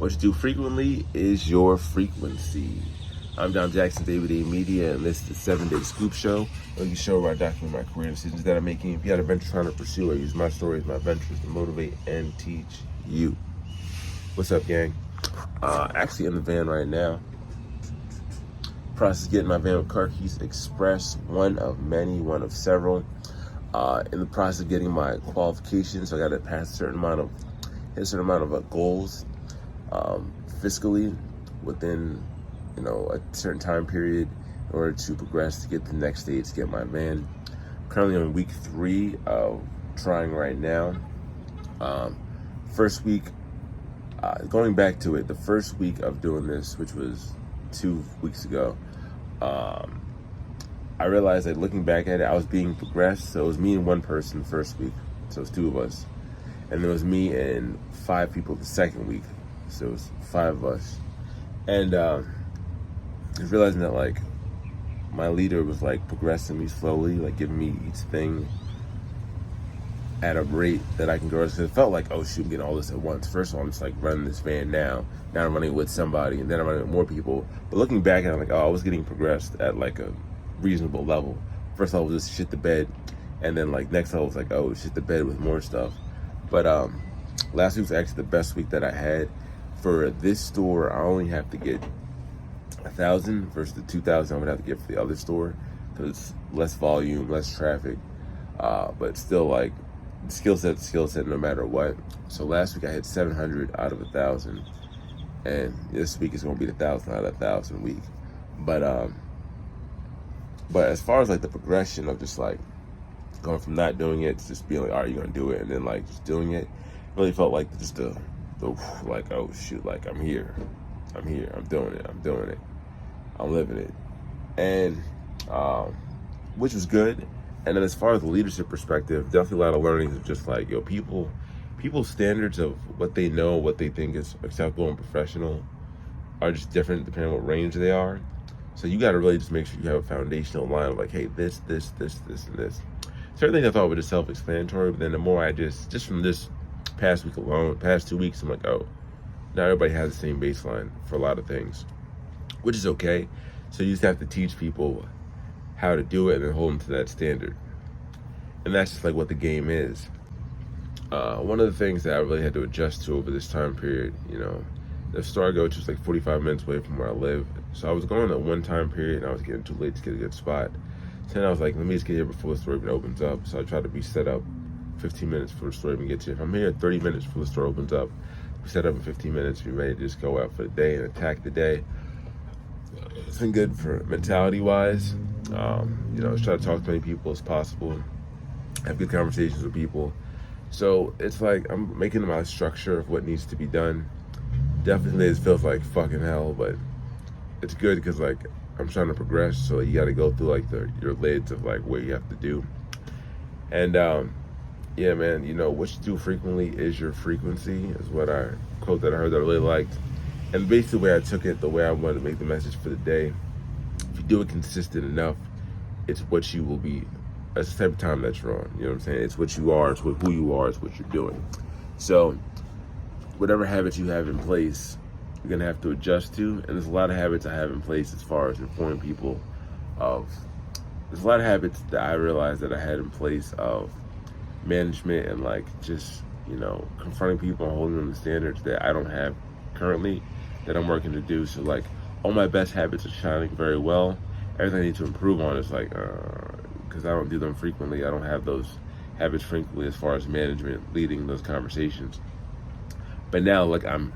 What you do frequently is your frequency. I'm Don Jackson, David A. Media, and this is the 7-Day Scoop Show. A show where I document my career decisions that I'm making. If you had a venture trying to pursue, I use my stories, my ventures to motivate and teach you. What's up, gang? Actually in the van right now. Process of getting my van with Car Keys Express, one of many, one of several. In the process of getting my qualifications, so I got to pass a certain amount of goals fiscally within, a certain time period in order to progress to get to the next stage, to get my van. Currently on week 3 of trying right now. First week, going back to it, the first week of doing this, which was 2 weeks ago, I realized that looking back at it, I was being progressed. So it was me and one person the first week, so it was 2 of us. And there was me and 5 people the second week, so it was 5 of us. And just realizing that my leader was progressing me slowly, giving me each thing at a rate that I can go. So it felt like, oh shoot, I'm getting all this at once. First of all, I'm just running this van now. Now I'm running with somebody, and then I'm running with more people. But looking back, I'm I was getting progressed at a reasonable level. First level was just shit the bed, and then next level was oh, shit the bed with more stuff. But last week was actually the best week that I had. For this store, I only have to get 1,000 versus the 2,000 I would have to get for the other store, because it's less volume, less traffic, but still skill set no matter what. So last week I had 700 out of 1,000, and this week is going to be the 1,000 out of 1,000 week. But as far as the progression of just going from not doing it to just being all right, you're gonna do it, and then just doing it, really felt just the oh shoot, I'm here, I'm doing it, I'm living it, and which was good. And then as far as the leadership perspective, definitely a lot of learnings of just people's standards of what they know, what they think is acceptable and professional are just different depending on what range they are. So you got to really just make sure you have a foundational line of hey, this, and this. Certain things I thought were just self-explanatory, but then the more I just from this past week alone, past 2 weeks, I'm oh, not everybody has the same baseline for a lot of things, which is okay. So you just have to teach people how to do it and then hold them to that standard. And that's just what the game is. One of the things that I really had to adjust to over this time period, the store I go to is 45 minutes away from where I live. So I was going at one time period and I was getting too late to get a good spot. So then I was let me just get here before the store even opens up. So I tried to be set up 15 minutes before the store even gets here. If I'm here 30 minutes before the store opens up, be set up in 15 minutes, be ready to just go out for the day and attack the day. It's been good for mentality-wise. Just try to talk to as many people as possible, have good conversations with people. So it's I'm making my structure of what needs to be done. Definitely it feels like fucking hell, but it's good because I'm trying to progress, so you got to go through your lids of what you have to do. And yeah, man, what you do frequently is your frequency, is what I quote that I heard that I really liked. And basically the way I took it, the way I wanted to make the message for the day, if you do it consistent enough, it's what you will be. That's the type of time that you're on. You know what I'm saying? It's what you are, it's who you are, it's what you're doing. So whatever habits you have in place, you're gonna have to adjust to. And there's a lot of habits I have in place as far as informing people of. There's a lot of habits that I realized that I had in place of management and just confronting people and holding them to standards that I don't have currently, that I'm working to do. So all my best habits are shining very well. Everything I need to improve on is because I don't do them frequently. I don't have those habits frequently as far as management, leading those conversations. But now I'm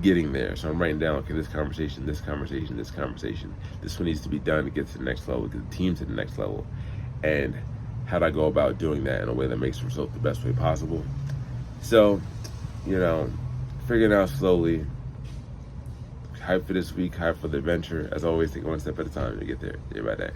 getting there. So I'm writing down, okay, this conversation, this one needs to be done to get to the next level, get the team to the next level. And how do I go about doing that in a way that makes the result the best way possible? So, figuring out slowly. Hype for this week, hype for the adventure. As always, take one step at a time to get there, day by day.